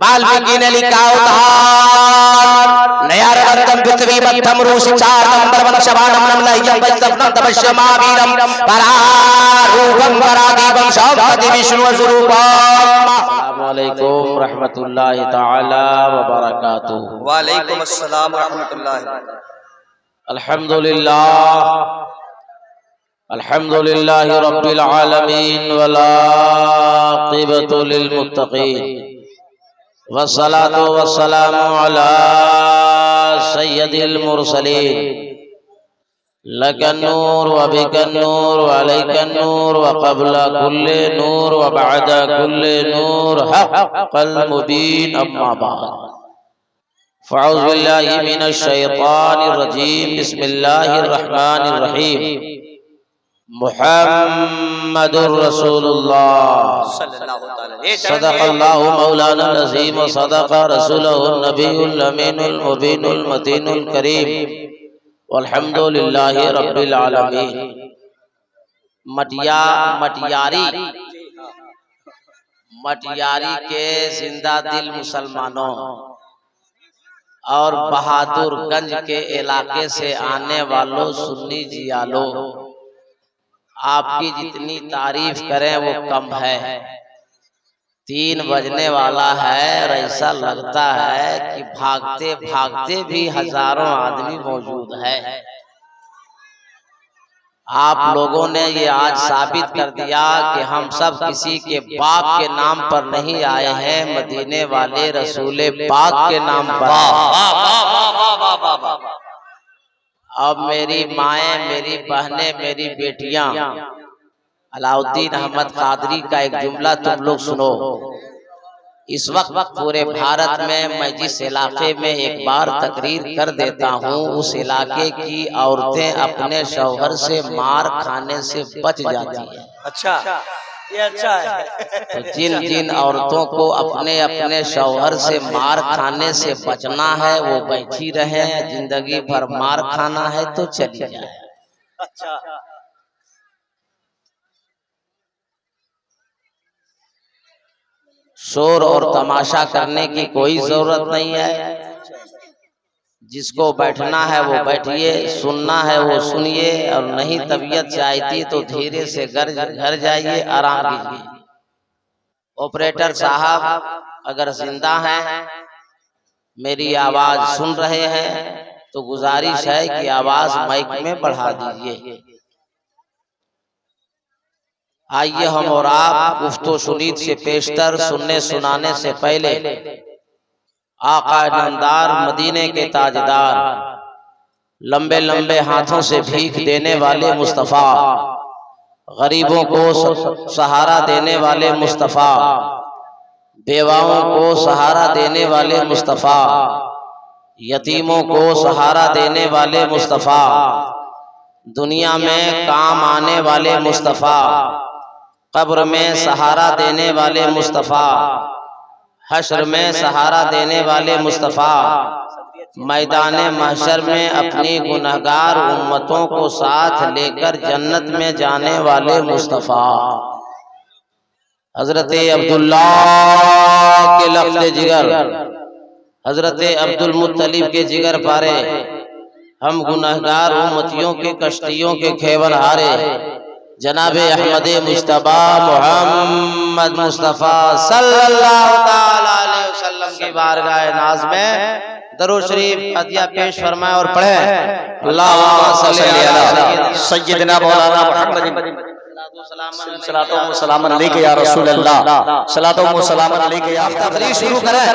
वाल्मीकि ने लिखा उदार नया रंगम पृथ्वी मध्यम रूष 4 नंबर वंशवानम नमलयम वैष्णवम तपस्यमावीरम परारूपम परादीपम शांति विष्णु स्वरूपम। अस्सलामु अलैकुम रहमतुल्लाहि ताला व बरकातुहू। वालेकुम अस्सलाम व रहमतुल्लाहि। अल्हम्दुलिल्लाहि रब्बिल आलमीन वल आक़िबतु लिल मुत्तक़ीन वस्सलातु वस्सलामु अला सय्यदिल मुरसलीन लकन नूर व बिकन नूर व अलैकन नूर व क़ब्ला कुल्ले नूर व बअदा कुल्ले नूर हक़्क़ल मुबीन अम्मा बाद फ़अऊज़ु बिल्लाहि मिनश शैतानिर रजीम बिस्मिल्लाहिर रहमानिर रहीम मुहम्मदुर रसूलुल्लाह सदक़ल्लाहु मौलाना अज़ीम व सदक़ रसूलुहुन नबियुल अमीनुल मुबीनुल मतीनुल करीम वल्हम्दुलिल्लाहि रब्बिल आलमीन। मटियारी के जिंदा दिल मुसलमानों और बहादुरगंज के इलाके से आने वालों सुन्नी जियालो, आपकी जितनी तारीफ करें वो कम है। 3 बजने वाला है और ऐसा लगता है कि भागते भागते भी हजारों आदमी मौजूद है। आप लोगों ने ये आज साबित कर दिया कि हम सब किसी के बाप के नाम पर नहीं आए हैं, मदीने वाले रसूले पाक के नाम पर। अब मेरी माएं, मेरी बहनें, मेरी बेटियां, अलाउद्दीन अहमद कादरी का एक जुमला तुम लोग सुनो। इस वक्त पूरे भारत में मैं जिस इलाके में एक बार तकरीर कर देता हूँ, उस इलाके की औरतें अपने शौहर से मार खाने से बच जाती हैं। अच्छा, ये अच्छा है। तो जिन जिन औरतों को अपने अपने शौहर से मार खाने से बचना है वो बैठी रहे, जिंदगी भर मार खाना है तो चली जाए। अच्छा, शोर और तमाशा करने की कोई जरूरत नहीं है। जिसको बैठना है वो बैठिए, सुनना है वो सुनिए, और नहीं तबीयत चाहती तो धीरे से घर जाइए, आराम कीजिए। ऑपरेटर साहब अगर जिंदा हैं, मेरी आवाज सुन रहे हैं तो गुजारिश है कि आवाज माइक में बढ़ा दीजिए। आइए हम और आप गुफ्तो शुनीद से पेशतर सुनने सुनाने से पहले आका नामदार मदीने के ताजदार, लंबे लंबे हाथों से भीख देने वाले मुस्तफ़ा, गरीबों को सहारा देने वाले मुस्तफ़ा, बेवाओं को सहारा देने वाले मुस्तफ़ा, यतीमों को सहारा देने वाले मुस्तफ़ा, दुनिया में काम आने वाले मुस्तफ़ा, कब्र में सहारा देने वाले मुस्तफ़ा, हश्र में सहारा देने वाले मुस्तफ़ा, मैदान महशर में अपनी गुनहगार उम्मतों को साथ लेकर जन्नत में जाने वाले मुस्तफ़ा, हजरत अब्दुल्ला के लफ्ज़ जिगर, हजरत अब्दुल मुत्तलिब के जिगर पारे, हम गुनहगार उम्मतियों के कश्तियों के खेवर हारे, जनाबे अहमद मुज्तबा मोहम्मद मुस्तफ़ा सल्लल्लाहु ताला अलैहि वसल्लम की बारगाह नाज में दरूद शरीफ फतिहा पेश फरमाए और पढ़े। अल्लाहुम्मा सल्ली अला सय्यदना मौलाना मुहम्मद सलातो व सलाम अलैका या रसूल अल्लाह, सलातो व सलाम अलैका या। तकरीर शुरू करें।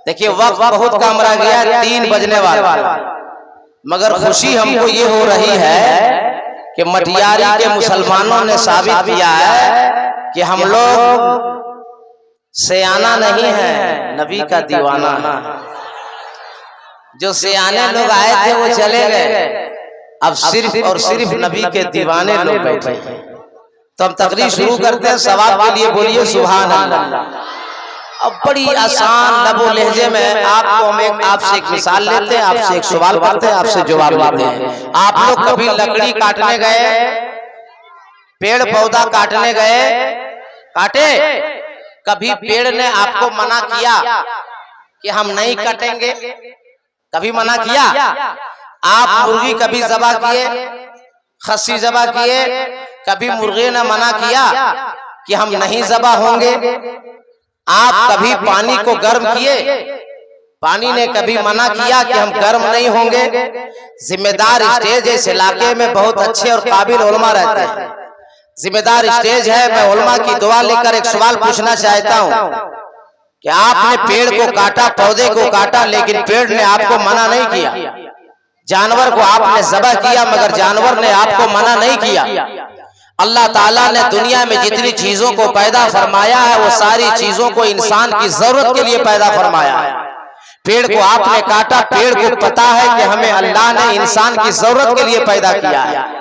देखिए वक्त बहुत कम रह गया, 3 बजने वाला, मगर खुशी हमको ये हो रही है कि मटियारी के मुसलमानों ने साबित किया है कि हम लोग सियाना नहीं है, नबी का दीवाना है। जो सियाने लोग आए थे वो चले गए, अब सिर्फ और सिर्फ नबी के दीवाने लोग बैठे। तो हम तकरीर शुरू करते हैं, सवाब के लिए बोलिए सुभान अल्लाह। अब बड़ी आसान लबो लहजे में आपको हम आपसे एक मिसाल लेते हैं, आपसे एक सवाल करते हैं, आपसे जवाब लेते हैं। आप लोग कभी लकड़ी काटने गए, पेड़ पौधा काटने गए, काटे? कभी पेड़ ने आपको मना किया कि हम नहीं कटेंगे? कभी मना किया? आप मुर्गी कभी ज़बह किए, खस्सी ज़बह किए? कभी मुर्गे ने मना किया कि हम नहीं ज़बह होंगे? आप कभी पानी को गर्म किए? पानी ने कभी मना किया कि हम गर्म नहीं होंगे? जिम्मेदार स्टेज इस इलाके में बहुत अच्छे और काबिल उलमा रहते हैं। जिम्मेदार स्टेज है। मैं उलमा की दुआ लेकर एक सवाल पूछना चाहता हूँ कि आपने पेड़ को काटा, पौधे को काटा, लेकिन पेड़ ने आपको मना नहीं किया। जानवर को आपने ज़बह किया मगर जानवर ने आपको मना नहीं किया। अल्लाह ताला ने दुनिया में जितनी चीजों को पैदा फरमाया है वो सारी चीजों को इंसान की जरूरत के लिए पैदा फरमाया है। पेड़ को आपने काटा, पेड़ को पता है कि हमें अल्लाह ने इंसान की जरूरत के लिए पैदा किया है।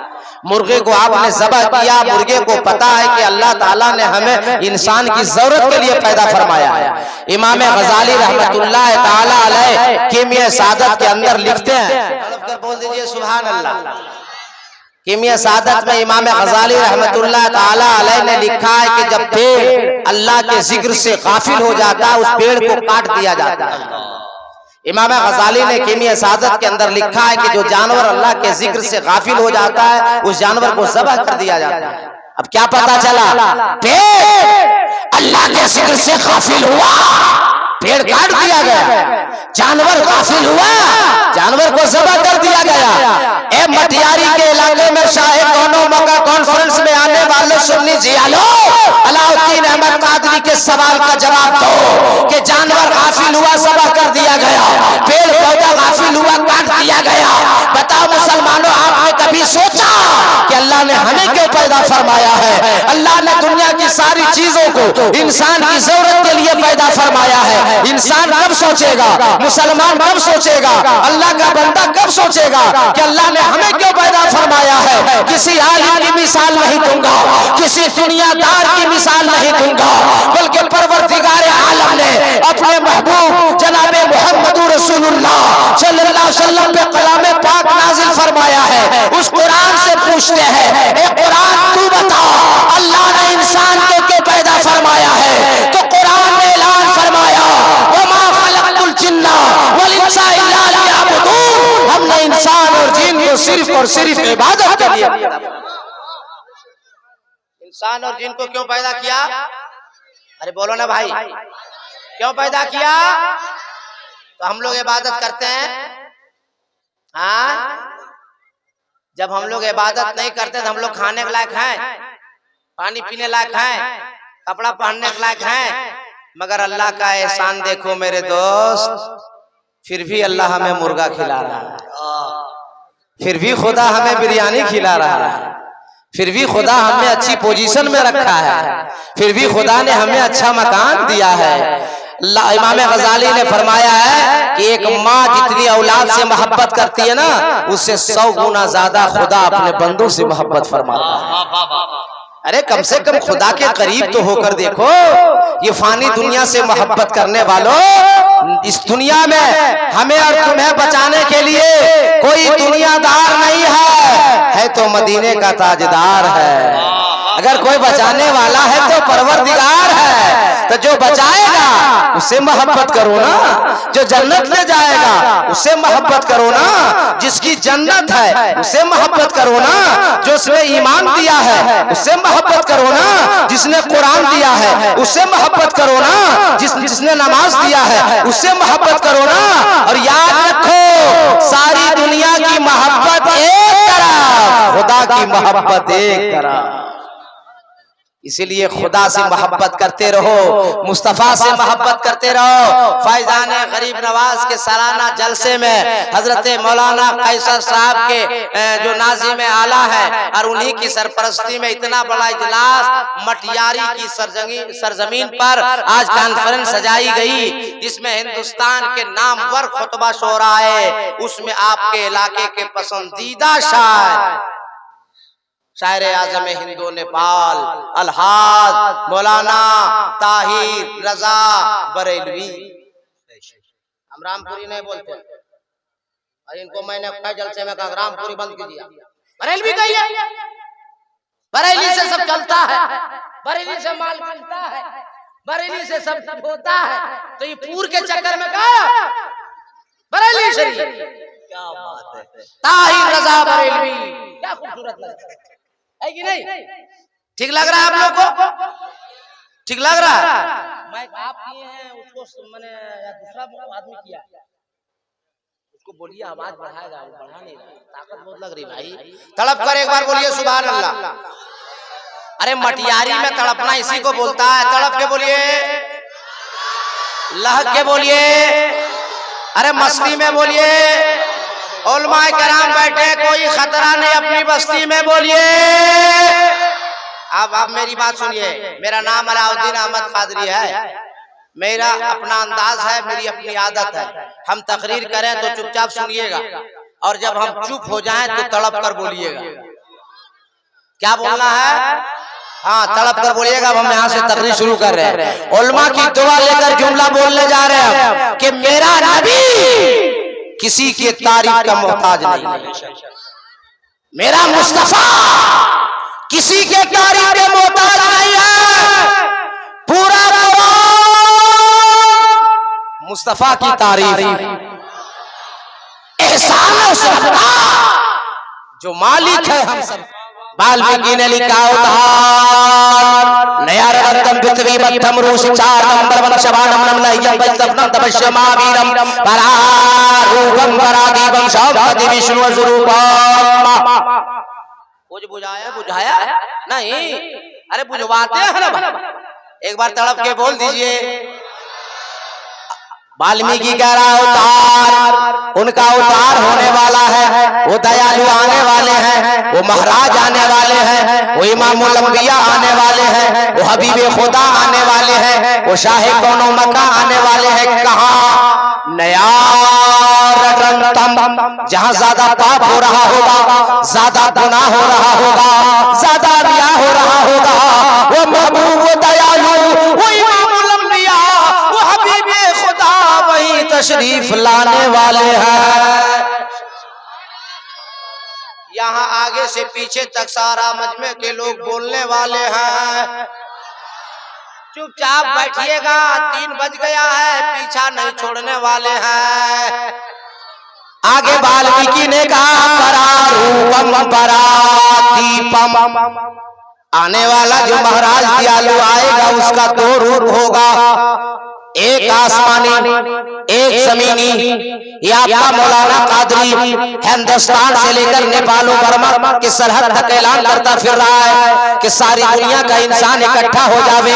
मुर्गे को आपने ज़बह किया, मुर्गे को पता है कि अल्लाह ताला ने हमें इंसान की जरूरत के लिए पैदा फरमाया है। इमाम गजाली रहमतुल्लाह ताला अलैह कीमिया सादत के अंदर लिखते हैं, बोल दीजिए सुभान अल्लाह। कीमिया सादत में इमाम गजाली रहमतुल्लाह ताला अलैह ने लिखा है कि जब पेड़ अल्लाह के जिक्र से गाफिल हो जाता है उस पेड़ को काट दिया जाता है। इमाम गजाली ने कीमिया सादत के अंदर लिखा है कि जो जानवर अल्लाह के जिक्र से गाफिल हो जाता है उस जानवर को ज़बह कर दिया जाता है। अब क्या पता चला? पेड़ अल्लाह के जिक्र से गाफिल हुआ, पेड़ काट दिया गया। जानवर गाफिल हुआ, जानवर को ज़बह कर दिया गया। ए मटियारी के इलाके में शाहे दोनों मक्का कॉन्फ्रेंस में आने वाले सुन्नी जियालो, अलाउद्दीन अहमद कादरी के सवाल का जवाब दो कि जानवर गाफिल हुआ, ज़बह कर दिया गया, पेड़ पौधा गाफिल हुआ, काट दिया गया। बताओ मुसलमानों, आपने कभी सोचा कि अल्लाह ने हमें क्यों पैदा फरमाया है? अल्लाह ने दुनिया की सारी चीजों को इंसान की जरूरत के लिए पैदा फरमाया है। इंसान कब सोचेगा, मुसलमान कब सोचेगा, अल्लाह का बंदा कब सोचेगा कि अल्लाह ने हमें क्यों पैदा फरमाया है? किसी आलिम की मिसाल नहीं दूंगा, किसी दुनियादार की मिसाल नहीं दूंगा, बल्कि परवरदिगार आलम ने अपने महबूब जनाब मोहम्मद रसूलुल्लाह सल्लल्लाहु अलैहि वसल्लम पे कलाम पाक नाजिल फरमाया है। उस कुरान से पूछते हैं, ए कुरान तू बता अल्लाह ने इंसान को क्यों पैदा फरमाया है? तो कुरान ने ऐलान फरमाया, वमा खलक़तुल जिन्ना वल इंसा इल्ला लियअबुदून, हमने इंसान और जिन को सिर्फ और सिर्फ इबादत के लिए पैदा किया। इंसान और जिन को क्यों पैदा किया? अरे बोलो ना भाई, क्यों पैदा किया? तो हम लोग इबादत करते हैं। हाँ, जब हम लोग इबादत नहीं करते तो हम लोग खाने के लायक हैं, पानी पीने लायक हैं, कपड़ा पहनने के लायक हैं। मगर अल्लाह का एहसान देखो मेरे दोस्त, फिर भी अल्लाह हमें मुर्गा खिला रहा है, फिर भी खुदा हमें बिरयानी खिला रहा है, फिर भी खुदा हमें अच्छी पोजीशन में रखा है, फिर भी खुदा ने हमें अच्छा मकान दिया है। इमाम गजाली ने फरमाया है कि एक माँ जितनी औलाद से मोहब्बत करती है ना, उससे 100 गुना ज्यादा खुदा अपने बंदों से मोहब्बत फरमाता है। अरे कम से कम खुदा के करीब तो होकर देखो। ये फानी दुनिया से मोहब्बत करने वालों, इस दुनिया में हमें और तुम्हें बचाने के लिए कोई दुनियादार नहीं है तो मदीने का ताजदार है। अगर कोई बचाने वाला है तो परवरदिगार है। तो जो बचाएगा उससे मोहब्बत करो ना, जो जन्नत ले जाएगा उससे मोहब्बत करो ना, जिसकी जन्नत है उससे मोहब्बत करो ना, जो उसने ईमान दिया है उससे मोहब्बत करो ना, जिसने कुरान दिया है उससे मोहब्बत करो ना, जिसने नमाज दिया है उससे मोहब्बत करो ना। और याद रखो, सारी दुनिया की मोहब्बत एक तरफ, खुदा की मोहब्बत एक तरफ। इसीलिए खुदा से मोहब्बत करते रहो, मुस्तफा से मोहब्बत करते रहो। फैजान गरीब नवाज के सालाना जलसे में हजरत मौलाना कैसर साहब के जो नाज़िम आला है और उन्हीं की सरपरस्ती में इतना बड़ा इजलास मटियारी की सरजमीन पर आज कॉन्फ्रेंस सजाई गई, जिसमें हिंदुस्तान के नामवर खुतबा शोरा है। उसमें आपके इलाके के पसंदीदा शायर आज़म हिंदो नेपाल अलहाज मौलाना ताहिर रजा बरेलवी। हम रामपुरी नहीं बोलते, और इनको मैंने कई जलसे में कहा रामपुरी बंद कीजिए, बरेलवी कहिए। बरेली से सब चलता है, बरेली से माल मिलता है। बरेली से सब कुछ होता है, तो ये पूर के चक्कर में कहा बरेली शरीफ। क्या बात है, ताहिर रजा बरेलवी, क्या खूबसूरत लगता है कि नहीं? ठीक लग रहा है आप लोग को? ठीक लग रहा है? मैं आप किए हैं उसको, मैंने दूसरा आदमी किया, उसको बोलिए आवाज बढ़ाएगा, वो बढ़ा नहीं रहा, ताकत बहुत लग रही भाई। तड़प कर एक बार बोलिए सुभान अल्लाह। अरे मटियारी में तड़पना इसी को बोलता है, तड़प के बोलिए, लहक के बोलिए, अरे मस्ती में बोलिए, उलमाए कराम बैठे, कोई खतरा नहीं, अपनी बस्ती में बोलिए। अब मेरी बात सुनिए, मेरा नाम अलाउद्दीन अहमद कादरी है, मेरा अपना अंदाज है, मेरी अपनी आदत है। हम तकरीर करें तो चुपचाप सुनिएगा, और जब हम चुप हो जाएं तो तड़प कर बोलिएगा। क्या बोलना है? हाँ, तड़प कर बोलिएगा। अब हम यहाँ से तकरीर शुरू कर रहे हैं, उलमा की दुआ लेकर जुमला बोलने जा रहे हैं कि मेरा नबी किसी की तारीफ का मोहताज नहीं, मेरा मुस्तफा किसी के तारीफ के मोहताज नहीं है। पूरा मुस्तफा की तारीफ, एहसान उसका जो मालिक है हम सब। वाल्मीकि ने लिखा उधार नया रत्तम पृथ्वी मध्यम रूष 4 नंबर वंशवानम नमलय्यम वैष्णवम तपस्यमावीरम परारूपम परादीपम सौभति विष्णु स्वरूपम। कुछ बुझाया नहीं? अरे बुझवाते हैं ना, एक बार तड़प के बोल दीजिए। वाल्मीकि कह रहा उतार, उनका उतार होने वाला है, वो दयालु आने वाले हैं, वो महाराज आने वाले हैं, वो इमामुल अंबिया आने वाले हैं, वो हबीबे खुदा आने वाले हैं, वो शाहे कौनो मक्का आने वाले हैं। कहाँ? नया रत्तम, जहाँ ज्यादा पाप हो रहा होगा, ज्यादा गुनाह हो रहा होगा, ज्यादा रिया हो रहा होगा, वो महबूब, वो दयालु, वो इमामुल अंबिया, वो हबीबे खुदा वही तशरीफ लाने वाले हैं। यहाँ आगे से पीछे तक सारा मजमे के लोग बोलने वाले हैं। चुपचाप बैठिएगा, 3 बज गया है, पीछा नहीं छोड़ने वाले हैं। आगे वाल्मीकि ने कहा परारूपम परादीपम, आने वाला जो महाराज दयालु आएगा उसका 2 रूप होगा, एक आसमानी एक जमीनी। ये आपका मौलाना कादरी हिंदुस्तान से लेकर नेपाल और बर्मा की सरहद तक ऐलान करता फिर रहा है कि सारी दुनिया का इंसान इकट्ठा हो जावे,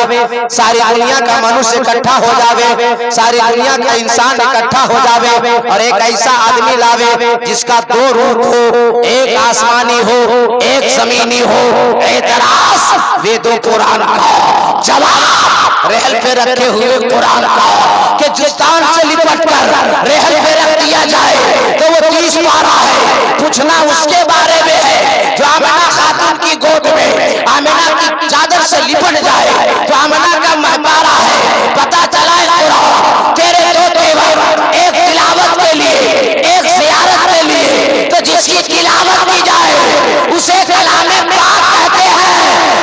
सारी दुनिया का मनुष्य इकट्ठा हो जावे, सारी दुनिया का इंसान इकट्ठा हो जावे, और एक ऐसा आदमी लावे जिसका 2 रूप हो, एक आसमानी हो एक जमीनी हो। एतराज वेदों कुरान का जवाब रहल पे रखे हुए कुरान का कि जिस स्थान से लिपट कर रहल पे रख दिया जाए तो वो 30 पारा है। पूछना उसके बारे में है जो आमिना खातून की गोद में आमिना की चादर से लिपट जाए तो आमिना का महपारा है। पता चला तेरे 2 तेवर, एक तिलावत के लिए एक ज़ियारत के लिए, तो जिसकी तिलावत की जाए उसे कलामे पाक कहते हैं,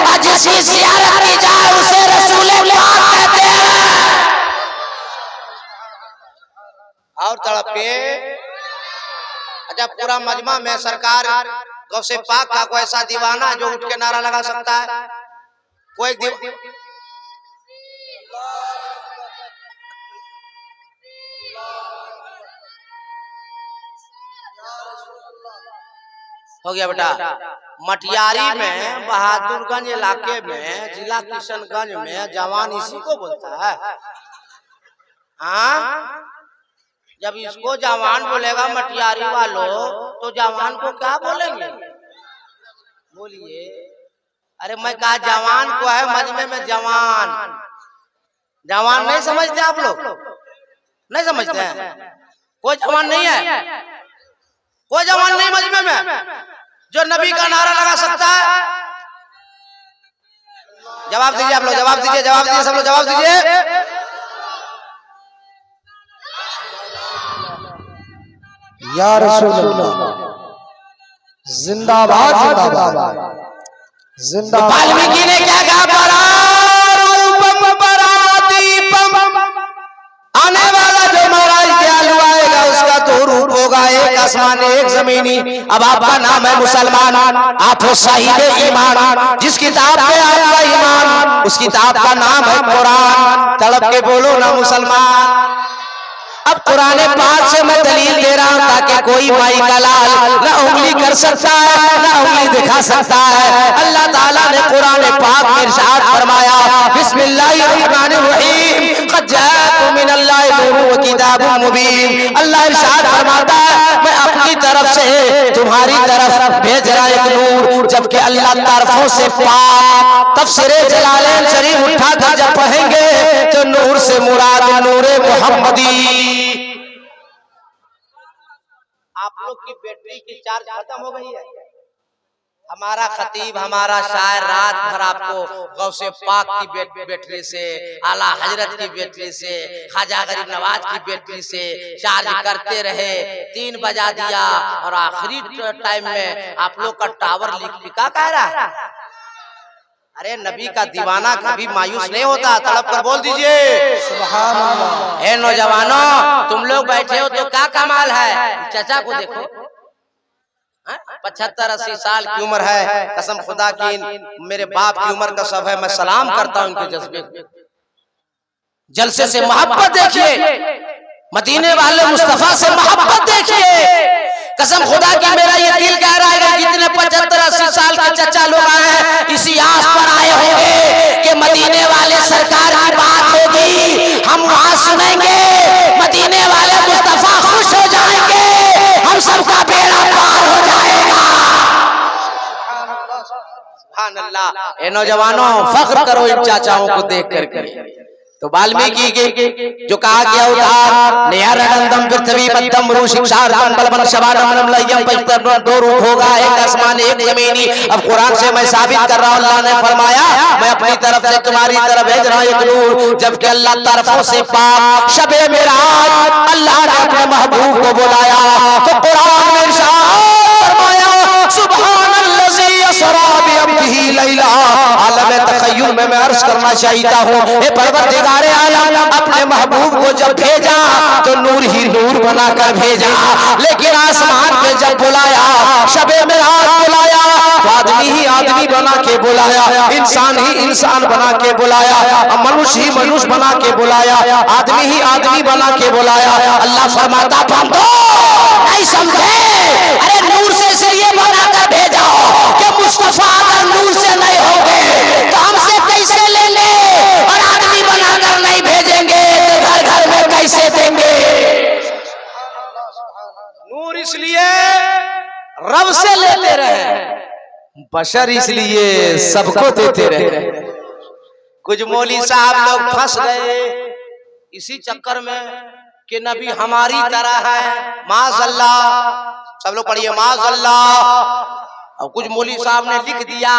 और जिसकी ज़ियारत की जाए उसे रसूले पाक कहते हैं। और तड़पे अच्छा, पूरा मजमा में सरकार गौसे पाक का कोई ऐसा दीवाना जो उठ के नारा लगा सकता है? कोई हो गया बेटा। मटियारी में, बहादुरगंज इलाके में, जिला किशनगंज में जवान इसी को बोलता है। हाँ, जब इसको जवान बोलेगा मटियारी वालों, तो जवान को क्या बोलेंगे? बोलिए। अरे मैं कहा जवान को है मजमे में जवान। जवान नहीं समझते आप लोग? नहीं समझते हैं? कोई जवान नहीं है, कोई जवान नहीं मजमे में जो नबी का नारा लगा सकता है? जवाब दीजिए आप लोग, जवाब दीजिए, जवाब दीजिए, सब लोग जवाब दीजिए। या रसूलल्लाह जिंदाबाद जिंदाबाद जिंदाबाद। वाल्मीकि ने क्या कहा? परारूपम परादीपम आने वाला जो महाराज दयालु आएगा उसका दो रूप होगा, एक आसमानी एक जमीनी। अब आपका नाम है मुसलमान, आप हो साहिब ईमान, जिस किताब पे आपका ईमान उस किताब का नाम है कुरान। तड़प के बोलो ना मुसलमान। अब कुरान पाक से मैं दलील दे रहा हूं ताकि कोई माई का लाल ना उंगली कर सकता है ना उंगली दिखा सकता है। अल्लाह ताला ने कुरान पाक में इरशाद फरमाया, बिस्मिल्लाहिर्रहमानिर्रहीम, क़द जाअकुम मिनल्लाहि नूरुन व किताबुम मुबीन। अल्लाह इरशाद फरमाता है मैं अपनी तरफ से तुम्हारी तरफ भेज रहा एक नूर, जबकि अल्लाह तरफों से पाक। तफसीरे जलालैन शरीफ उठाकर जब पढ़ेंगे तो नूर से मुराद नूरे मुहम्मदी। आप लोग की बैटरी की चार्ज खत्म हो गई है। हमारा खतीब हमारा शायर रात भर आपको गौसे पाक की बैटरी से, आला हजरत की बैटरी से, ख्वाजा गरीब नवाज की बैटरी से चार्ज करते रहे। 3 बजा दिया और आखिरी टाइम में आप लोग का टावर लिखा कह रहा है। अरे नबी का दीवाना कभी मायूस नहीं होता, तड़प कर बोल दीजिए सुभान अल्लाह। ए नौजवानों, तुम लोग बैठे हो तो क्या कमाल है। चाचा को देखो, 75-80 साल की उम्र है, कसम खुदा की मेरे बाप की उम्र का सब है। मैं सलाम करता हूं उनके जज्बे को। जलसे से मोहब्बत देखिए, मदीने वाले मुस्तफा से मोहब्बत देखिए। कसम खुदा की मेरा ये दिल कह रहा है कि जितने 75-80 साल के चचा लोग आए हैं इसी आस पर आए होंगे कि मदीने वाले सरकार की बात होगी, हम वहां सुनेंगे, मदीने वाले मुस्तफा खुश हो जाएंगे, हम सबका बेड़ा पार हो जाएगा। सुभान अल्लाह। ए नौजवानों, फख्र करो इन चाचाओं को देख करके। तो वाल्मीकि के जो कहा गया उधार नियारंदम पृथ्वी मध्यम रू शिक्षार्थम बलवन शवानम लयम पचतम, 2 रूप होगा, एक आसमानी एक जमीनी। अब कुरान से मैं साबित कर रहा हूं, अल्लाह ने फरमाया मैं अपनी तरफ से तुम्हारी तरफ भेज रहा हूं एक नूर, जबकि अल्लाह तरफों से पाक। शबे मेराज अल्लाह ने अपने महबूब को बुलाया तो कुरान में इरशाद फरमाया सुब्हानल्लज़ी यसरा बिअब्दिही लैला। आलम तखय्युल में मैं अर्ज करना चाहता हूं, ए परवरदिगारे आलम अपने महबूब को जब भेजा तो नूर ही नूर बनाकर भेजा, लेकिन आसमान पे जब बुलाया, शबे मेराज बुलाया तो आदमी ही आदमी बना के बुलाया, इंसान ही इंसान बना के बुलाया, मनुष्य ही मनुष्य बना के बुलाया, आदमी ही आदमी बना के बुलाया। अल्लाह फरमाता बंदो नहीं समझे, अरे नूर से इसलिए बनाकर भेजा कि मुस्तफा अगर नूर से नहीं होंगे तो हमसे कैसे ले ले, और आदमी बनाकर नहीं भेजेंगे तो घर घर में कैसे देंगे। नूर इसलिए रब से लेते रहे, बशर इसलिए सबको देते रहे। कुछ मौली साहब लोग फंस गए इसी चक्कर में कि नबी हमारी तरह है, माज़अल्लाह। सब लोग पढ़िए माज़अल्लाह। और कुछ मौली साहब ने लिख दिया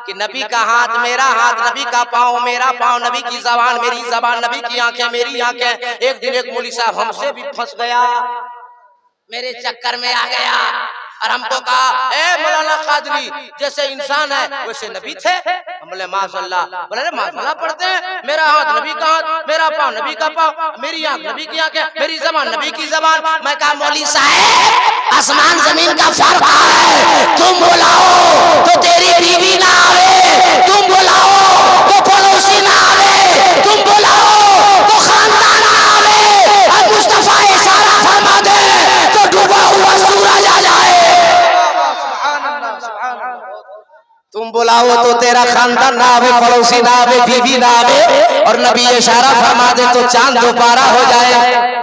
कि नबी का हाथ मेरा हाथ, नबी का पाँव मेरा पाँव, नबी की जबान मेरी जबान, नबी की आंखें मेरी आंखें। एक दिन एक मौली साहब हमसे भी फंस गया, मेरे चक्कर में आ गया और हमको कहा ए मौलाना कादरी जैसे इंसान है वैसे नबी थे। हम बोले माशाअल्लाह। बोले अरे माशाअल्लाह पढ़ते हैं, मेरा हाथ नबी का हाथ, मेरा पाँव नबी का पाँव, मेरी आंख नबी की आंखें, मेरी जबान नबी की जबान। मैं कहा मौली साहब आसमान जमीन का फर्क है, तुम बुलाओ तो तेरी बीवी ना आवे, तुम बुलाओ तो पड़ोसी ना आवे, तुम बुलाओ तो खानदान ना आवे, और मुस्तफा इशारा फरमा दे तो डूबा हुआ सूरज आ जाए। तुम बुलाओ तो तेरा खानदान ना आवे, पड़ोसी ना आवे, बीवी ना आवे, और नबी इशारा फरमा दे तो चांद दोबारा हो जाए।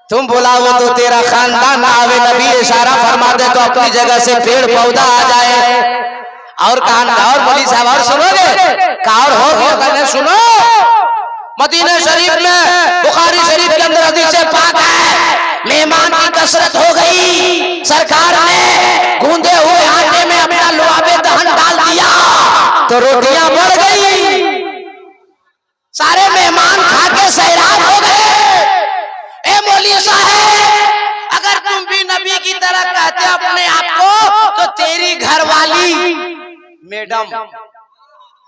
तुम बुलाओ तो तेरा खानदान ना आवे, नबी इशारा फरमा दे तो अपनी जगह से पेड़ पौधा आ जाए। और कहां और मौली साहब और सुनोगे और हो गया सुनो, मदीना शरीफ में बुखारी शरीफ के अंदर हदीस पाक है, मेहमान की कसरत हो गई, सरकार ने गूंदे हुए आटे में अपना लुआबे दहन डाल दिया तो रोटियां बढ़ गई, सारे मेहमान खा के सैरान हो गए। ए मौली साहब अगर तुम भी नबी की तरह कहते अपने आप को तो तेरी घरवाली मैडम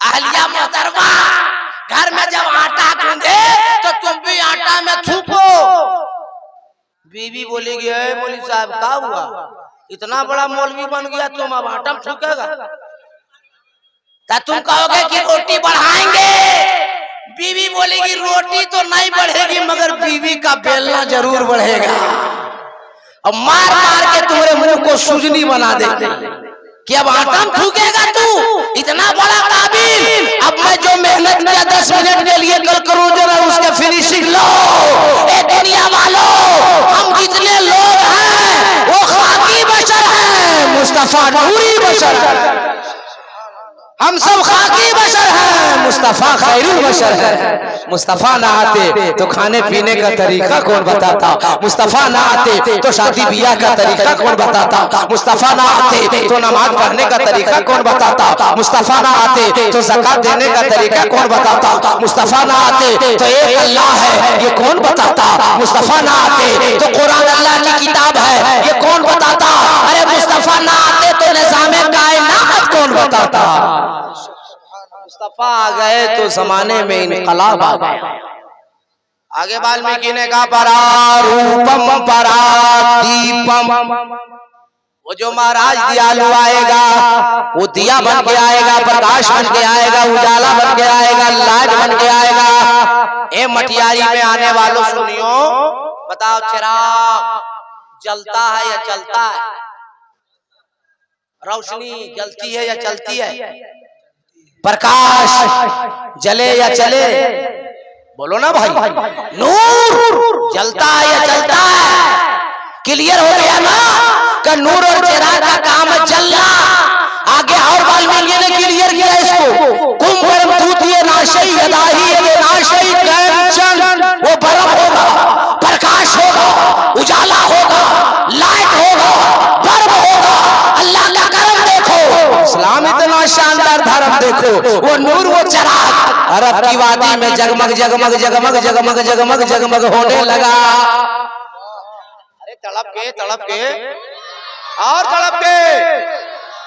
अहलिया मोहतरमा घर में जब आटा गूंदे तो तुम भी आटा में थूको। बीवी बोलेगी मौलवी साहब क्या हुआ, इतना बड़ा मौलवी बन गया तुम अब आटा में थूकेगा? तुम कहोगे कि रोटी बढ़ाएंगे, बीवी बोलेगी रोटी तो नहीं बढ़ेगी मगर बीवी का बेलना जरूर बढ़ेगा। अब मार मार के तुम्हारे मुंह को सूजनी बना देते कि अब आटा में थूकेगा तू, इतना बड़ा काबिल। अब मैं जो मेहनत किया 10 मिनट के लिए कल करूं जरा उसके फिनिशिंग लो। ए दुनिया वालों, हम जितने लोग हैं वो खाकी बशर हैं, मुस्तफा नूरी बशर है। हम सब खाकी बशर हैं, मुस्तफा खैरुल बशर है। मुस्तफा ना आते तो खाने पीने का तरीका कौन बताता, मुस्तफा ना आते तो शादी ब्याह का तरीका कौन बताता, मुस्तफा ना आते तो नमाज पढ़ने का तरीका कौन बताता, मुस्तफा ना आते तो ज़कात देने का तरीका कौन बताता, मुस्तफा ना आते तो एक अल्लाह है ये कौन बताता, मुस्तफा ना आते तो कुरान अल्लाह की किताब है ये कौन बताता। अरे मुस्तफा ना आते तो निज़ामे कायनात कौन बताता। मुस्तफा आ गए तो जमाने में इनकलाब आ गया। आगे वाल्मीकि ने कहा परारूपम परादीपम, वो जो महाराज दयालु आएगा वो दिया बन के आएगा, प्रकाश बन के आएगा, उजाला बन के आएगा, लाइट बन के आएगा। ए मटियारी में आने वालों सुनियो, बताओ चिराग जलता है या चलता है? रोशनी जलती है या चलती है? प्रकाश जले या चले? बोलो ना भाई। नूर जलता है या चलता है? क्लियर हो गया ना कि नूर और चिराग का काम है जलना। आगे और वाल्मीकि ने क्लियर किया इसको, कुम परम दूतिये नाशई यदाही ये नाशई कंचन, वो बर्फ होगा, प्रकाश होगा, उजाला होगा, लाइट होगा, बर्फ होगा। अल्लाह का करम देखो, इस्लाम इतना शानदार धर्म देखो, वो नूर वो चिराग अरब की वादी में जगमग जगमग जगमग जगमग जगमग जगमग होने लगा। अरे तड़प के और तड़प के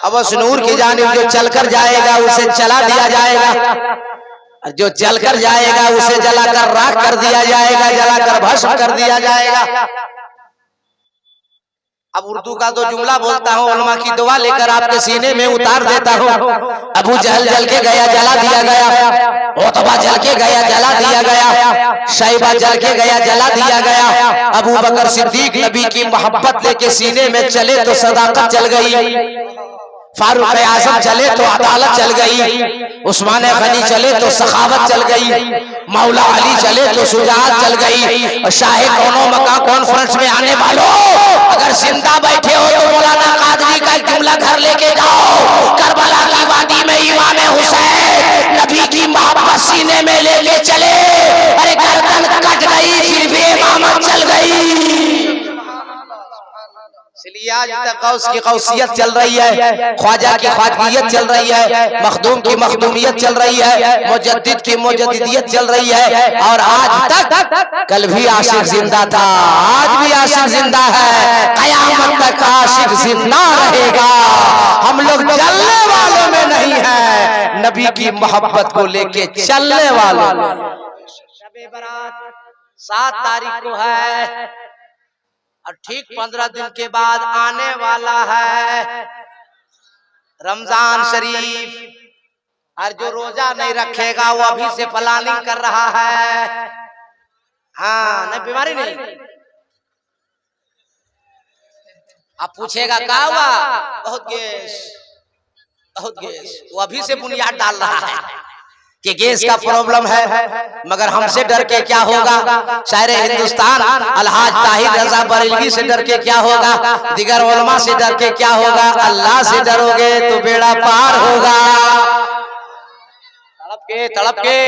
अब उस नूर की जानिब जो चलकर जाएगा उसे जला दिया जाएगा, जो जलकर जाएगा उसे जलाकर राख कर दिया जाएगा, जलाकर भस्म कर दिया जाएगा। अब उर्दू का तो जुमला बोलता हूँ, उलमा की दुआ लेकर आपके सीने में उतार देता हूँ। अबू जहल जल के गया जला दिया गया, ओतबा जल के गया जला दिया गया, शैबा जल के गया जला दिया गया। अबू बकर सिद्दीक नबी की मोहब्बत लेके सीने में चले तो सदाकत चल गई, फारूक आजम चले तो अदालत चल गई, उस्मान गनी चले तो सखावत चल गई, मौला अली चले तो शुजाअत चल गई। शाहे कौनो मका कॉन्फ्रेंस में आने वालों, अगर जिंदा बैठे हो तो मौलाना कादरी का जुमला घर लेके जाओ। करबला की वादी में इमाम हुसैन नबी की मोहब्बत सीने में लेके चले, अरे गर्दन कट गई फिर भी इमामत चल गई। इसलिए आज तक गौस की गौसियत चल रही है, ख्वाजा की ख्वाजियत चल रही है, मखदूम की मखदूमियत चल रही है, मुजद्दिद की मुजद्दिदियत चल रही है। और आज तक, कल भी आशिक जिंदा था, आज भी आशिक जिंदा है, कयामत तक आशिक जिंदा रहेगा। हम लोग जलने वालों में नहीं है, नबी की मोहब्बत को लेके चलने वालों। शब बारात 7 तारीख को है और ठीक 15 दिन के बाद आने वाला है रमजान शरीफ। और जो रोजा नहीं रखेगा वो अभी से प्लानिंग कर रहा है। हाँ, नहीं बीमारी नहीं। आप पूछेगा क्या हुआ, बहुत गैस, वो अभी से बुनियाद डाल रहा है कि गैस का प्रॉब्लम है। मगर हमसे डर के क्या होगा, शायरे हिंदुस्तान अलहाज ताहिर रजा बरेलवी से डर के क्या होगा, दिगर उलमा से डर के क्या होगा। अल्लाह से डरोगे तो बेड़ा पार होगा। तड़प के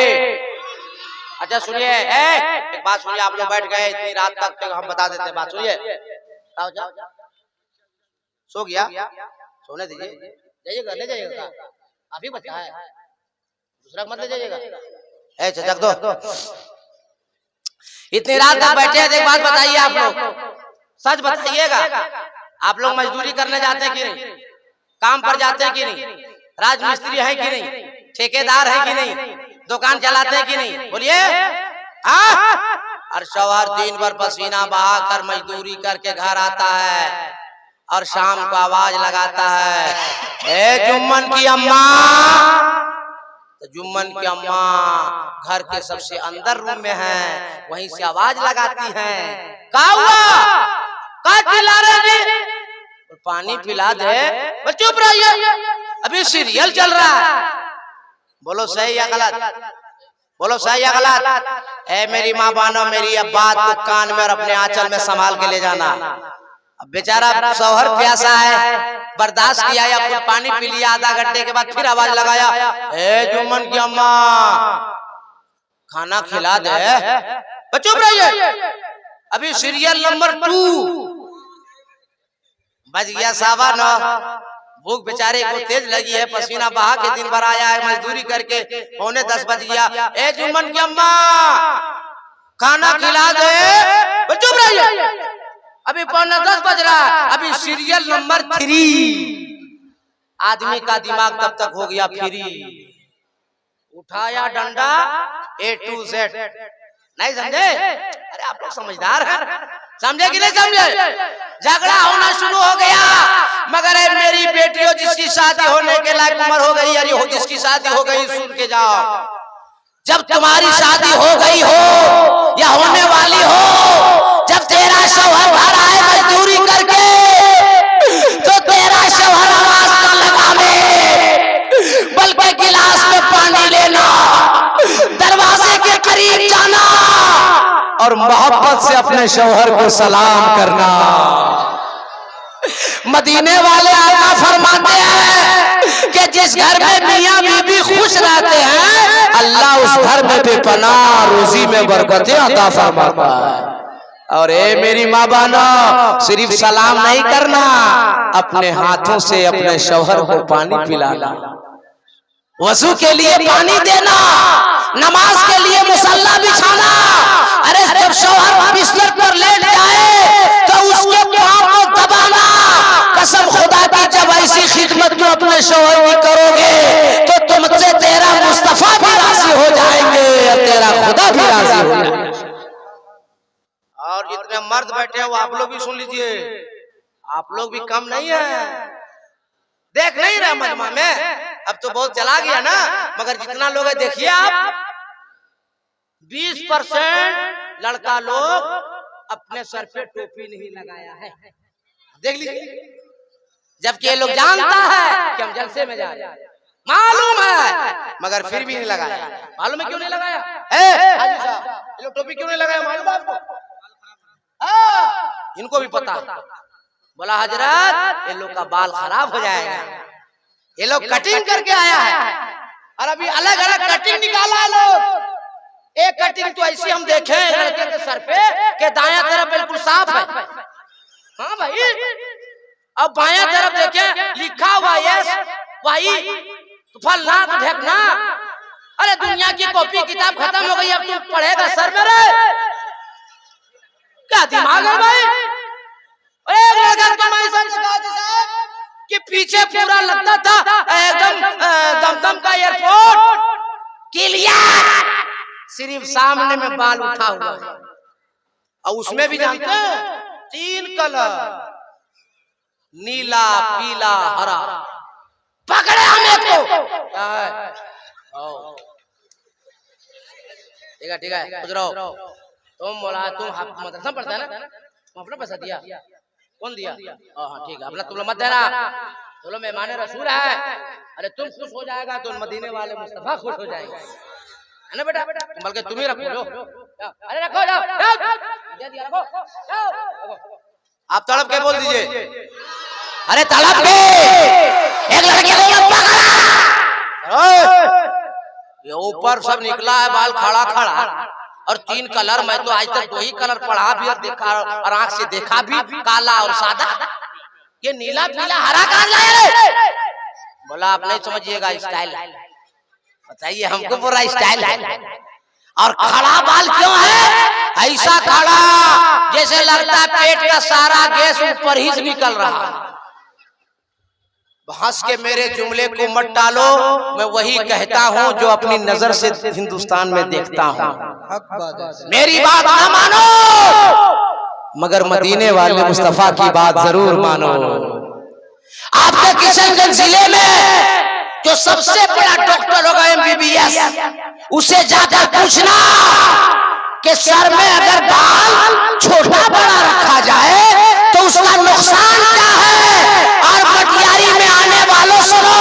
अच्छा सुनिए, एक बात सुनिए, आप लोग बैठ गए इतनी रात तक हम बता देते हैं। बात सुनिए, सो गया, सोने दीजिए, जाइएगा, ले जाइएगा, अभी बचा है, दूसरा मत ले जाइएगा। ए चचक दो, इतनी रात तक बैठे हैं। एक बात बताइए, आप लोग सच बताइएगा, आप लोग मजदूरी करने जाते हैं कि नहीं, काम पर जाते हैं कि नहीं, राजमिस्त्री है कि नहीं, ठेकेदार है कि नहीं, दुकान चलाते हैं कि नहीं? बोलिए। हाँ, और शौहर दिन भर पसीना बहा कर मजदूरी करके घर आता है और शाम को आवाज लगाता है, ए जुम्मन की अम्मा। तो जुम्मन की अम्मा घर के सबसे अंदर रूम में है, वहीं से आवाज लगाती है, क्या हुआ, क्या चिल्ला रहे जी? पानी पिला दे। चुप रहिए, अभी सीरियल चल रहा है। बोलो सही या गलत? बोलो सही या गलत? ए मेरी माँ बहनों, मेरी अब बात को कान में और अपने आंचल में संभाल के ले जाना। अब बेचारा शौहर प्यासा है, बर्दाश्त किया या कुछ पानी पी लिया, आधा घंटे के बाद फिर आवाज लगाया, ए जुम्मन की अम्मा खाना खिला दे। चुप रहिए, अभी सीरियल नंबर 2 बज गया, सावा 9। भूख बेचारे को तेज लगी है, पसीना बहा के दिन भर आया है मजदूरी करके, 9:45 बज गया। ए जुम्मन की अम्मा खाना खिला दे। चुप रहिए, अभी 9:45 बज रहा है, अभी सीरियल नंबर 3। आदमी का दिमाग तब तक हो गया फ्री, उठाया डंडा A to Z। नहीं समझे? अरे आप लोग समझदार हैं, समझे कि नहीं समझे? झगड़ा होना शुरू हो गया, मगर है मेरी बेटियों जिसकी शादी होने के लायक उम्र हो गई, अरे हो जिसकी शादी हो गई सुन के जाओ, जब तुम्हारी शादी हो गई हो या होने वाली हो, जब तेरा शौहर घर आए मजदूरी करके, तो तेरा शौहर आवाज न लगावे, बल्कि गिलास में पानी लेना, दरवाजे के करीब जाना और मोहब्बत से अपने शौहर को सलाम करना। मदीने वाले आका फरमाते हैं कि जिस घर में मियां बीबी खुश रहते हैं, अल्लाह उस घर में बेपनाह रोजी में बरकतें अता फरमाता है। और ए मेरी माँ बहना, सिर्फ सलाम नहीं करना, अपने हाथों से अपने शौहर को पानी पिलाना, वजू के लिए पानी देना, नमाज के लिए मुसल्ला बिछाना। अरे जब शौहर बिस्तर पर लेट जाए तो उसके पांव को दबाना। कसम खुदा की, जब ऐसी खिदमत जो अपने शौहर की करोगे तो तुमसे तेरा मुस्तफा भी राजी हो जाएंगे और तेरा खुदा भी राजी हो जाएगा। और जितने मर्द बैठे हैं वो आप लोग भी सुन लीजिए, आप लोग भी कम नहीं है। देख नहीं रहे मजमा में, अब तो बहुत चला गया ना, मगर जितना लोग है देखिए आप, 20% लड़का लोग अपने सर पे टोपी नहीं लगाया है, देख लीजिए। जबकि ये लोग जानता है कि हम जलसे में जा रहे हैं, मालूम है, मगर फिर भी नहीं लगाया। मालूम है क्यों नहीं लगाया? हाजी साहब, ये लोग टोपी क्यों नहीं लगाया मालूम है आपको? इनको भी पता। बोला हजरत, ये लोग का बाल खराब हो जाएगा, ये लोग कटिंग करके आया है और अभी अलग अलग कटिंग निकाला है लोग। एक कटिंग तो ऐसी हम देखे लड़के के सर पे कि दायां तरफ बिल्कुल साफ है, हाँ भाई, अब बायां तरफ देखे लिखा हुआ यस भाई, तो फलना तो ढेकना। अरे दुनिया की कॉपी किताब खत्म हो गई, अब तुम पढ़ेगा सर मेरे? क्या दिमाग है भाई? कि पीछे पूरा लगता था एकदम दमदम का एयरपोर्ट क्लियर, सिर्फ सामने में बाल उठा हुआ है। और उसमें भी जानते हैं 3 कलर, नीला, पीला, हरा। पकड़े हमें को। ठीक है ठीक है, खुद रहो। तुम बोला तुम मदरसा पढ़ता है ना, तुम अपना पैसा दिया? कौन दिया? हाँ ठीक है, अपना तुम मत देना, बोलो मेहमान रसूल है। अरे तुम खुश हो जाएगा तो मदीने वाले मुस्तफा खुश हो जाएगा, है ना बेटा? बल्कि तुम ही रखो। अरे रखो, जाओ रखो। आप तड़प के बोल दीजिए, अरे तड़प के एक लड़के को पकड़ा, ये ऊपर सब निकला है बाल खड़ा खड़ा, और 3 कलर। मैं तो आज तक 2 ही कलर पढ़ा भी और देखा और आंख से देखा भी, काला और सादा। ये नीला पीला हरा कहां लाया रे? बोला आप नहीं समझिएगा, स्टाइल बताइए हमको, पूरा स्टाइल है। और खड़ा बाल क्यों है? ऐसा खड़ा जैसे लगता है पेट का सारा गैस ऊपर ही से निकल रहा है। हंस के मेरे जुमले को मत टालो, मैं वही कहता हूँ जो अपनी नजर से हिंदुस्तान में देखता हूँ। हक बात है। मेरी बात ना मानो, मगर मदीने वाले मुस्तफा की बात जरूर मानो। आपके किशनगंज जिले में जो सबसे बड़ा डॉक्टर होगा MBBS, उसे जाकर पूछना कि सर में अगर बाल छोटा बड़ा रखा जाए तो उसका नुकसान क्या है। और पटियारी में आने वालों सुनो,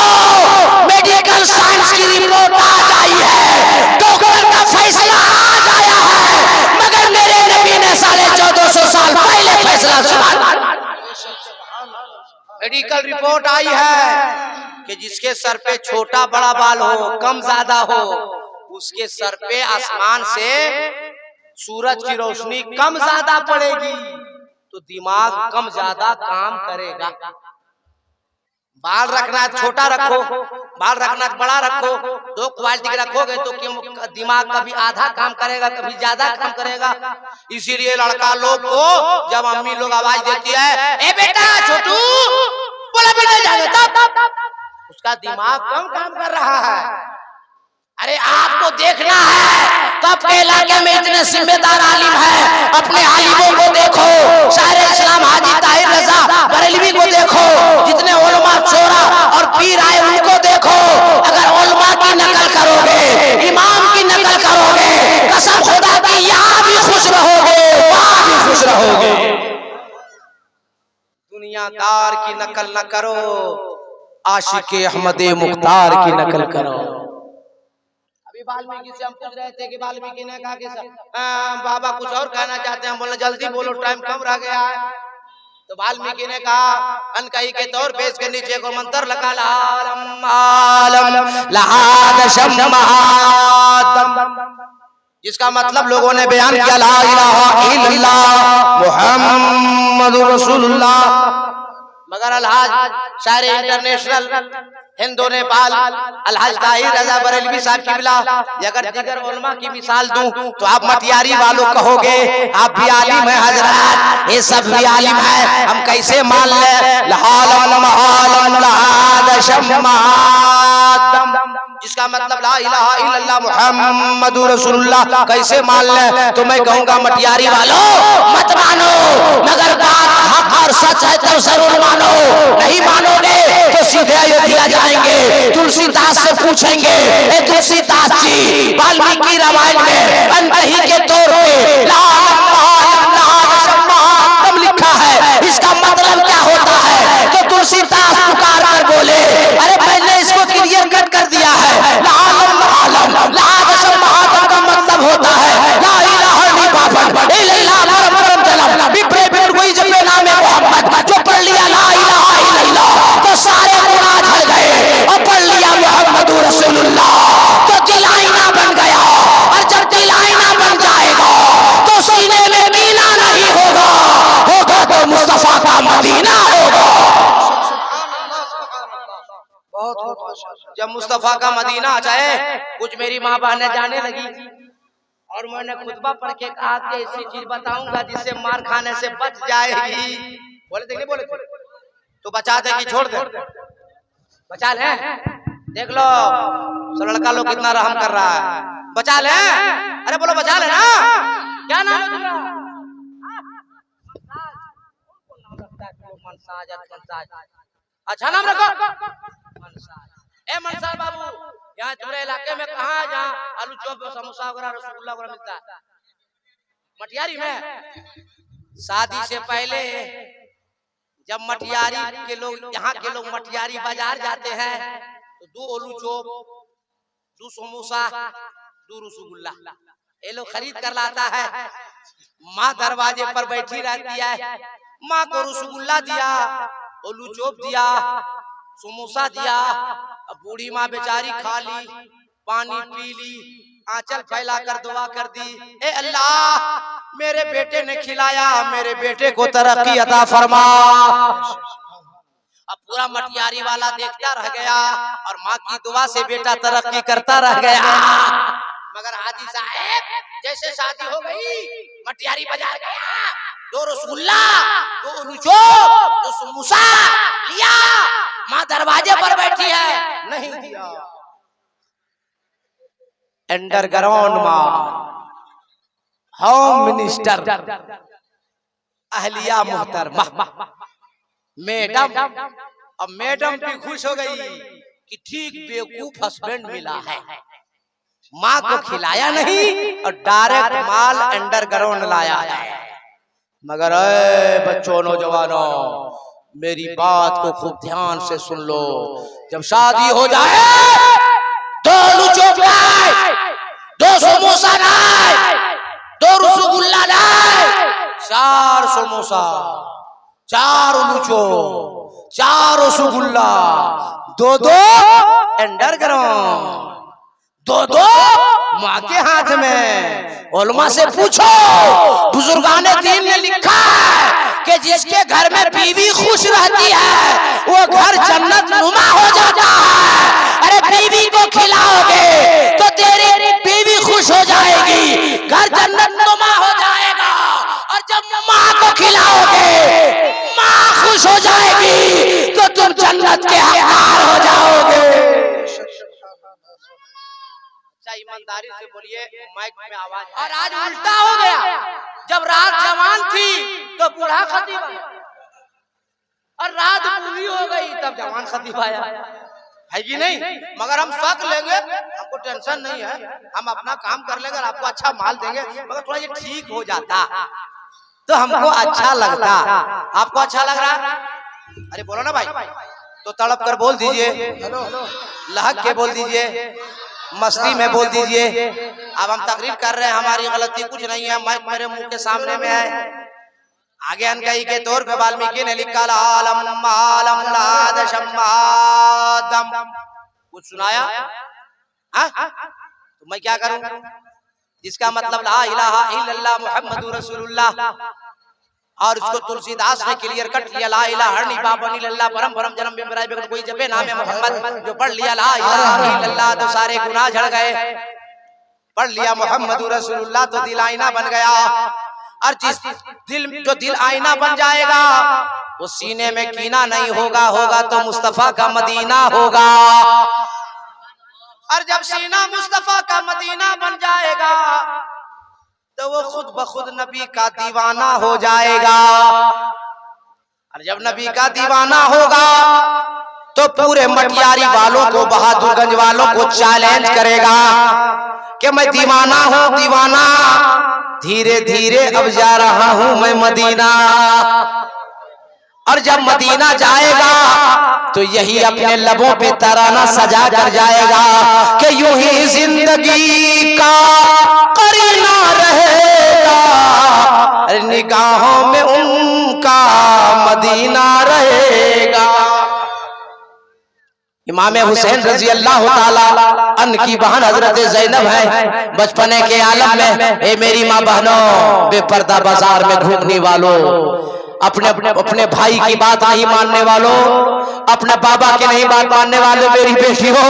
मेडिकल साइंस की रिपोर्ट आज आई है, डॉक्टर का फैसला आज आया है, मगर मेरे नबी ने 1450 साल पहले फैसला सुना। मेडिकल रिपोर्ट आई है कि जिसके सर पे छोटा बड़ा बाल हो, कम ज्यादा हो, उसके सर पे आसमान से सूरज की रोशनी कम ज्यादा पड़ेगी तो दिमाग कम ज्यादा काम करेगा। बाल रखना छोटा रखो, बाल रखना बड़ा रखो, दो क्वालिटी के रखोगे तो दिमाग कभी आधा काम करेगा, कभी ज्यादा काम करेगा। इसीलिए लड़का लोग को जब अम्मी लोग आवाज देती है, ए बेटा छोटू, बोला बेटा जाने, तब उसका दिमाग कम काम कर रहा है। अरे आपको देखना है कब के इलाके में इतने जिम्मेदार आलिम है, अपने आलिमों को देखो, शायर इस्लाम हाजी ताहिर रजा बरेलवी को देखो, जितने उलमा चोरा और पीर आए उनको देखो। अगर उलमा की नकल करोगे, इमाम की नकल करोगे, कसम खुदा की यहाँ भी खुश रहोगे, वहाँ भी खुश रहोगे। दुनियादार की नकल न करो, आशिक अहमद मुख्तार की नकल करो। वाल्मीकि से हम पूछ रहे थे कि वाल्मीकि ने कहा कि बाबा कुछ और कहना चाहते हैं, बोले जल्दी बोलो टाइम कम रह गया है। तो वाल्मीकि ने कहा अनकही के तौर पे इसके नीचे को मंत्र लगा, जिसका मतलब लोगों ने बयान किया ला इलाहा इल्लल्लाह मुहम्मदुर रसूलुल्लाह। मगर अलहाज शायर इंटरनेशनल हिंदू नेपाल अलहाज ताहिर रजा बरेलवी साहब की बिला, अगर दिगर उलमा की मिसाल दूं तो आप मटियारी वालों कहोगे आप भी आलिम है हजरत, ये सब भी आलिम है, हम कैसे मान ले। जिसका मतलब ला इलाहा इल्लल्लाह मुहम्मदुर रसूलुल्लाह कैसे मान ले। तो मैं कहूँगा मटियारी वालों मत मानो, मगर बात हक और सच है तो जरूर मानो। नहीं मानोगे तो सीधे अयोध्या जाएंगे, तुलसीदास से पूछेंगे, ए तुलसीदास जी वाल्मीकि रामायण में अनकही के तौर पे तुम लिखा है, इसका मतलब क्या होता है। तो तुलसीदास पुकार कर बोले, अरे पहले इसको क्लियर कट कर दिया है, का मतलब होता है ला इलाहा इल्लल्लाह परम जलम विप्रे बिन कोई जपे नामे मोहम्मद। जो पढ़ लिया ला इलाहा इल्लल्लाह तो सारे गुनाह झड़ गए, और पढ़ लिया मुहम्मदुर रसूलुल्लाह तो दिल आईना बन गया। और जब दिल आईना बन जाएगा तो सीने में मीना नहीं होगा, होगा तो मुस्तफा का मदीना होगा। जब मुस्तफा का मदीना आ जाए, कुछ मेरी माँ बहनें जाने लगी और मैंने खुतबा पढ़ के कहा कि ऐसी चीज बताऊंगा जिससे मार खाने से बच जाएगी। बोले थे नहीं बोले थे? तो बचा दे कि छोड़ दे? बचा ले, देख लो सब लड़का लोग कितना रहम कर रहा है, बचा ले। अरे बोलो बचा ले ना, क्या नाम है तुम्हारा? अच्छा नाम रखो ए मनसाज बाबू। यहाँ तुम्हारे इलाके में कहाँ है जहाँ आलू चॉप समोसा वगैरह रसगुल्ला वगैरह मिलता है? मटियारी में। शादी से पहले जब मटियारी के लोग, यहाँ के लोग मटियारी बाजार जाते हैं तो 2 आलू चॉप, 2 समोसा, 2 रसगुल्ला ये लोग खरीद कर लाता है। माँ दरवाजे पर बैठी रहती है, माँ को रसगुल्ला दिया, आलू चॉप दिया, समोसा दिया। अब बूढ़ी माँ बेचारी खा ली, पानी पी ली, आंचल फैलाकर दुआ कर दी, ए अल्लाह मेरे बेटे ने खिलाया, मेरे बेटे को तरक्की अता फरमा। अब पूरा मटियारी वाला देखता रह गया और माँ की दुआ से बेटा तरक्की करता रह गया। मगर हाजी साहब जैसे शादी हो गई, मटियारी बाजार गया, दो रसगुल्ला, दो उलूचो, दो समोसा लिया, माँ दरवाजे पर बैठी है, नहीं दिया। अंडरग्राउंड माँ, होम मिनिस्टर अहलिया मोहतरमा मैडम, अब मैडम भी खुश हो गई कि ठीक बेवकूफ हस्बैंड मिला है। माँ को खिलाया नहीं और डायरेक्ट माल अंडरग्राउंड लाया है। मगर बच्चों, नौजवानों, मेरी बात को खूब ध्यान से सुन लो। जब शादी हो जाए, दो लुचो लाए, दो समोसा लाए, दो रसगुल्ला लाए, 4 समोसा, 4 लुचो, 4 रसगुल्ला, 2 अंडरग्राउंड, 2 माँ के हाथ में। उलमा से पूछो, बुजुर्गाने दीन ने लिखा है कि जिसके घर में बीवी खुश रहती है वो घर जन्नत नुमा हो जाता है। अरे बीवी को खिलाओगे तो तेरी बीवी खुश हो जाएगी, घर जन्नत नुमा हो जाएगा। और जब माँ को खिलाओगे, माँ खुश हो जाएगी तो तुम जन्नत के हकदार हो जाओगे। ईमानदारी से बोलिए, माइक में आवाज। और आज उल्टा हो गया, जब रात जवान थी तो बूढ़ा खतीब आया, और रात पूरी हो गई तब जवान खतीब आया, है कि नहीं? मगर हम शक लेंगे, हमको टेंशन नहीं है, हम अपना काम कर लेंगे, आपको अच्छा माल देंगे। मगर थोड़ा ये ठीक हो जाता तो हमको अच्छा लगता। आपको अच्छा लग रहा? अरे बोलो ना भाई, तो तड़प कर बोल दीजिए, लहक के बोल दीजिए, मस्ती में बोल दीजिए। अब हम तकरीर कर रहे हैं, हमारी गलती कुछ नहीं है, माइक मेरे मुंह के सामने में है। आगे अनकही के तौर पे वाल्मीकि ने लिखा आलम आलम लादशमादम, कुछ सुनाया? तो मैं क्या करूं? जिसका मतलब ला इलाहा इल्लल्लाह मुहम्मदुर रसूलुल्लाह, और उसको तुलसीदास ने क्लियर कट लिया, ला इलाहा इल्लल्लाह परम परम जन्म बिमराय बेगुन कोई जबे नाम है मोहम्मद। जो पढ़ लिया ला इलाहा इल्लल्लाह तो सारे गुनाह झड़ गए, पढ़ लिया मोहम्मदुर रसूलुल्लाह तो दिल आईना बन गया। और जो दिल आईना बन जाएगा वो सीने में कीना नहीं होगा, होगा तो मुस्तफा का मदीना होगा। और जब सीना मुस्तफा का मदीना बन जाएगा तो वो खुद ब खुद नबी का दीवाना हो जाएगा। और जब नबी का दीवाना होगा तो पूरे मटियारी वालों को, बहादुरगंज वालों को चैलेंज करेगा कि मैं दीवाना हूँ, दीवाना, धीरे धीरे अब जा रहा हूँ मैं मदीना। और जब मदीना जाएगा तो यही अपने लबों पे तराना सजा कर जाएगा कि यूं ही जिंदगी का करीना रहेगा, निगाहों में उनका मदीना रहेगा। इमाम हुसैन रजी अल्लाह ताला अन्हु की बहन हजरत ज़ैनब है, बचपने के आलम में, ए मेरी माँ बहनों, बेपर्दा बाजार में घूमने वालों, अपने भाई की बात नहीं मानने वालों, अपने बाबा की नहीं बात मानने वाले मेरी बेटी हो,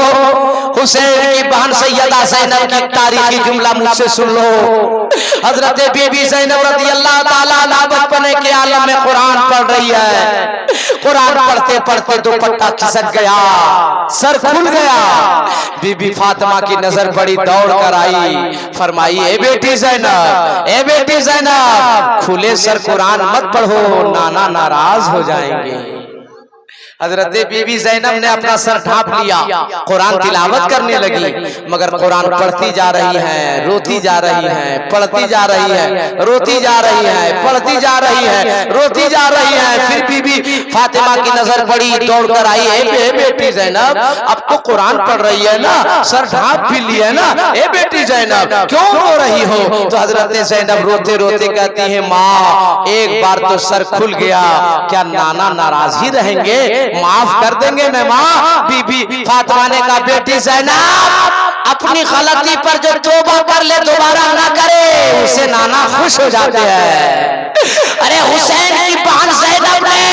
हुसैन की बहन सैयदा ज़ैनब की तारीखी जुमला मुझसे सुन लो। हजरत बीबी ज़ैनब रज़ी अल्लाह ताला अन्हा बचपने के आलम में कुरान पढ़ रही है। कुरान पढ़ते पढ़ते दुपट्टा खिसक गया, सर खुल गया। बीबी फातिमा की नजर बड़ी दौड़ कर आई, फरमाई, ए बेटी ज़ैनब, ए बेटी ज़ैनब, खुले सर कुरान मत पढ़ो, नाना नाराज हो जाएंगे। हजरत बीबी ज़ैनब ने अपना सर ढांप लिया, कुरान तिलावत करने लगी, मगर कुरान पढ़ती जा रही है, रोती जा रही है, पढ़ती जा रही है, रोती जा रही है, पढ़ती जा रही है, रोती जा रही है। फिर बीबी फातिमा की नजर पड़ी, दौड़ कर आई, ए बेटी ज़ैनब, अब तो कुरान पढ़ रही है ना, सर ढांप भी लिया ना, ए बेटी ज़ैनब क्यों रो रही हो? तो हजरत ज़ैनब रोते रोते कहती है, माँ एक बार तो सर खुल गया, क्या नाना नाराज ही रहेंगे, माफ कर देंगे ना माँ? बीबी फातिमा ने कहा, बेटी ज़ैनब अपनी गलती पर जो तौबा कर ले दोबारा ना करे, उसे नाना खुश हो जाते हैं। अरे हुसैन की बहन ज़ैनब ने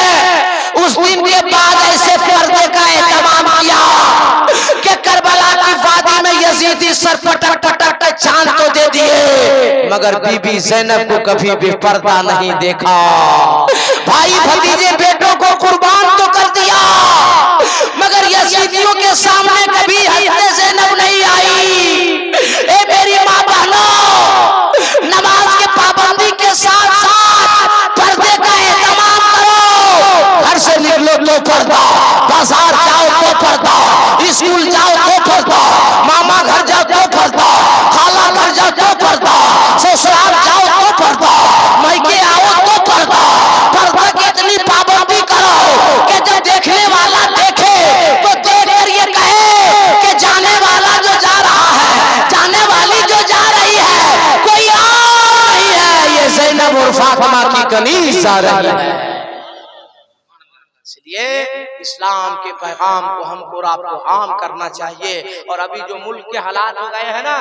उस दिन के बाद ऐसे पर्दे का एहतमाम किया कि करबला की वादी में यजीदी सर पटक पटक के चांद तो दे दिए, मगर बीबी ज़ैनब को कभी भी पर्दा नहीं देखा। भाई भतीजे बेटों को कुर्बान तो कर दिया, मगर यजीदियों के सामने कभी हज़रत ज़ैनब नहीं आई। ए मेरी माँ बहनों, नमाज के पाबंदी के साथ साथ पर्दे का एहतमाम करो। घर से निकलो तो पर्दा, बाजार जाओ तो पर्दा, स्कूल जाओ तो पर्दा, मामा घर जाओ तो पर्दा, खाला घर जाओ तो पर्दा, ससुराल जाओ तो पर्दा, मायके आओ तो पर्दा। पर्दा की इतनी पाबंदी करो कि जब देखने वाला देखे तो देख कर ये कहे कि जाने वाला जो जा रहा है, जाने वाली जो जा रही है, कोई और नहीं है, ये ज़ैनब और फातिमा की कनीज़ जा रही है। इसलिए इस्लाम के पैगाम को हमको और आपको आम करना चाहिए। और अभी जो मुल्क के हालात हो गए हैं ना,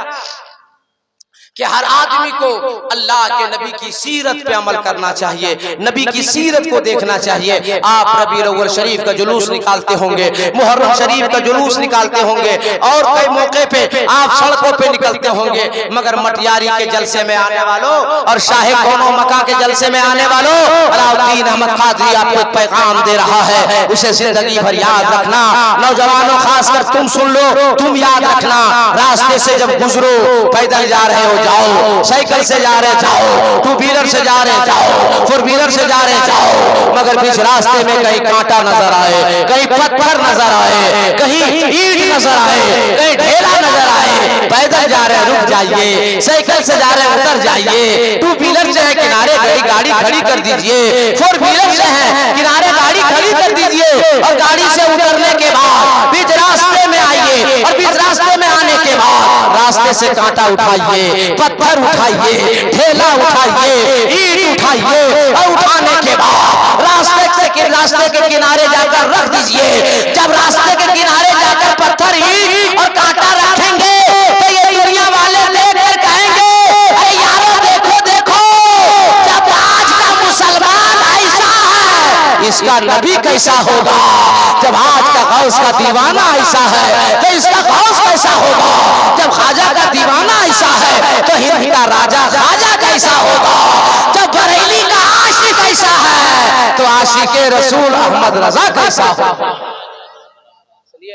कि हर आदमी को अल्लाह के नबी की सीरत पे अमल करना चाहिए, नबी की सीरत को देखना चाहिए। आप रबीउल अव्वल शरीफ का जुलूस निकालते होंगे, मुहर्रम शरीफ का जुलूस निकालते होंगे, और कई मौके पे आप सड़कों पे निकलते होंगे, मगर मटियारी के जलसे में आने वालों और शाहे कौनो मका के जलसे में आने वालों, अलाउद्दीन अहमद कादरी आपको एक पैगाम दे रहा है, उसे जिंदगी भर याद रखना। नौजवानों खासकर तुम सुन लो, तुम याद रखना, रास्ते से जब गुजरो, पैदल जा रहे हो जाओ, साइकिल से जा रहे जाओ, टू व्हीलर से जा रहे जाओ, फोर व्हीलर से जा रहे जाओ, मगर बीच रास्ते में कहीं कांटा नजर आए, कहीं पत्थर नजर आए, कहीं ईंट नजर आए, कहीं ढेला नजर आए, पैदल जा रहे रुक जाइए, साइकिल से जा रहे उतर जाइए, टू व्हीलर से है किनारे गाड़ी खड़ी कर दीजिए, फोर व्हीलर से है किनारे गाड़ी खड़ी कर दीजिए, और गाड़ी से उतरने के बाद बीच रास्ते में आइए, और बीच रास्ते में आने के बाद रास्ते से कांटा उठाइए, पत्थर उठाइए, ठेला उठाइए, ईंट उठाइए, और उठाने के बाद रास्ते के किनारे जाकर रख दीजिए। जब रास्ते के किनारे जाकर पत्थर, ईंट और कांटा रखेंगे तो ये दुनिया वाले देखकर कहेंगे, अरे यारो देखो देखो, जब आज का मुसलमान ऐसा है, इसका नबी कैसा होगा। जब आज का गौस का दीवाना ऐसा है तो इसका गौस कैसा होगा। जब ख्वाजा का दीवाना ऐसा है तो हिंद का राजा ख्वाजा कैसा होगा। जब बरेली का आशिक कैसा है तो आशिके रसूल अहमद रजा कैसा होगा।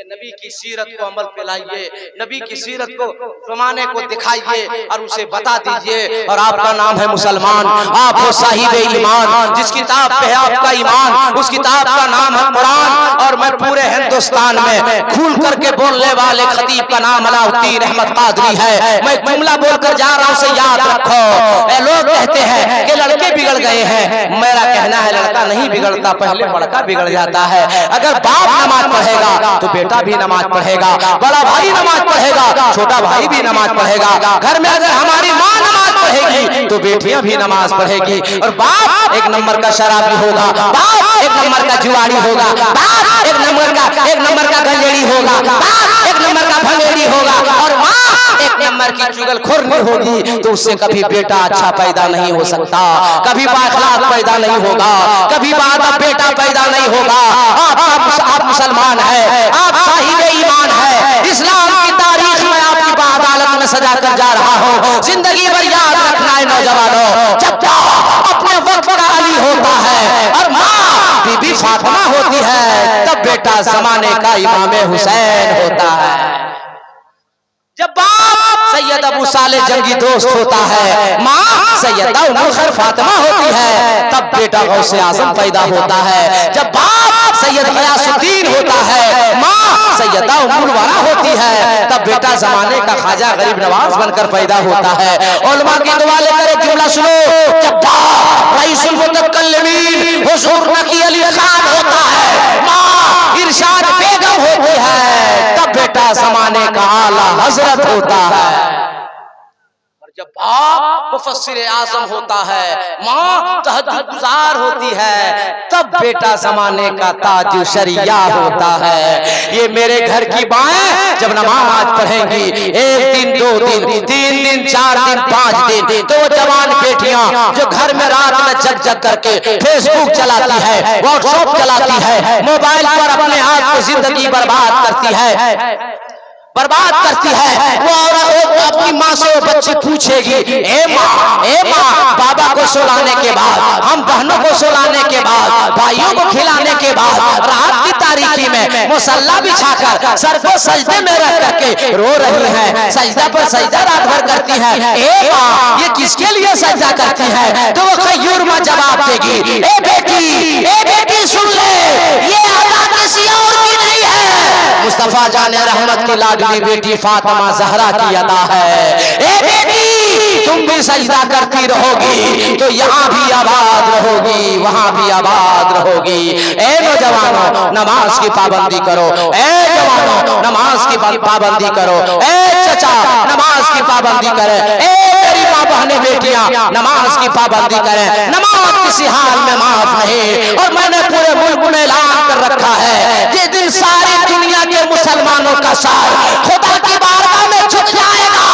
नबी की सीरत को अमल पे लाइए, नबी की सीरत को जमाने को दिखाइए और उसे बता दीजिए। और आपका नाम है मुसलमान, आप हो साहिब ईमान, जिस किताब पे है आपका ईमान उस किताब का नाम है कुरान। और मैं पूरे हिंदुस्तान में खुल करके बोलने वाले खतीब का नाम अलाउद्दीन अहमद कादरी है। मैं जुमला बोलकर जा रहा हूं, उसे याद रखो। लोग कहते हैं कि लड़के बिगड़ गए हैं, मेरा कहना है लड़का नहीं बिगड़ता, पहले लड़का बिगड़ जाता है। अगर बाप नमाज पढ़ेगा तो बेटा भी नमाज पढ़ेगा, बड़ा भाई नमाज पढ़ेगा, छोटा भाई भी नमाज पढ़ेगा। घर में अगर हमारी माँ नमाज पढ़ेगी तो बेटियां भी नमाज पढ़ेगी। और बाप एक नंबर का शराबी होगा, बाप एक नंबर का जुआरी होगा, बाप एक नंबर का गंजेड़ी होगा, बाप एक नंबर का भंगेड़ी होगा, और माँ एक नंबर की चुगलखोर होगी। तो उससे कभी बेटा अच्छा पैदा नहीं हो सकता, कभी बाखलाक पैदा नहीं होगा, कभी बादब बेटा पैदा नहीं होगा। आप मुसलमान है, आप साहिब ईमान है। इस्लाम की तारीख में आपकी बादालत में सजा कर जा रहा हूँ। जिंदगी भर याद रखना है नौजवानों, जब अपने वक्त का अली होता है और माँ बीबी फातिमा होती है, तब बेटा जमाने का इमाम हुसैन होता है। जब बाप सैयद अबू सालेह जंगी दोस्त होता है, माँ सैयदा उम्मुल खैर फातिमा होती है, तब बेटा गौसे आजम पैदा होता है। जब बाप सैयद गयासुद्दीन होता है, माँ सैयदा उम्मुल वरा होती है, तब बेटा जमाने का ख्वाजा गरीब नवाज बनकर पैदा होता है। उलमा की दुआ लेकर एक जुमला सुनो, जब बाप रईसुल मुतकल्लिमीन हुजूर नकी अली खान होता है, माँ इरशाद बेगम होती है, तब बेटा जमाने का आला हजरत होता है। और जब बाप मुफस्सिर आजम होता है, माँ तहज्जुद गुजार होती है, तब बेटा जमाने का ताज शरिया होता है। ये मेरे घर की माएं जब नमाज पढ़ेंगी, एक दिन, दो दिन, 3 दिन, 4 दिन, 5 दिन, तो वो जवान बेटियां जो घर में रात में जग जग करके फेसबुक चलाती है, व्हाट्सएप चलाती है, मोबाइल पर अपने आप को जिंदगी बर्बाद करती है, बर्बाद करती है, वो औरत अपनी माँ से वो बच्ची पूछेगी, ए माँ, बाबा को सुलाने के बाद, हम बहनों को सुलाने के बाद, भाइयों को खिलाने के बाद, रात की तारीकी में मुसल्ला बिछाकर सर को सजदे में रख करके रो रही है, सजदा पर सजदा रात भर करती है, ए माँ, ये किसके लिए सजदा करती है? तो वो कयूर माँ जवाब देगी, ए बेटी सुन ले, ये अदा किसी और की नहीं है, मुस्तफा जाने रहमत की लाडली बेटी फातिमा ज़हरा की अदा है। ए बेटी, तुम भी सजदा करती रहोगी तो यहाँ भी आबाद रहोगी, वहाँ भी आबाद रहोगी। ए नौजवानों, नमाज की पाबंदी करो, ए जवानों, नमाज की पाबंदी करो, ए चचा, नमाज की पाबंदी करे, ए मेरी माँ बहने बेटियां, नमाज की पाबंदी करें। नमाज किसी हाल में माफ नहीं, और मैंने पूरे मुल्क में ऐलान कर रखा है, जिस दिन सारी दुनिया के मुसलमानों का सार खुदा की बारगाह में झुक जाएगा,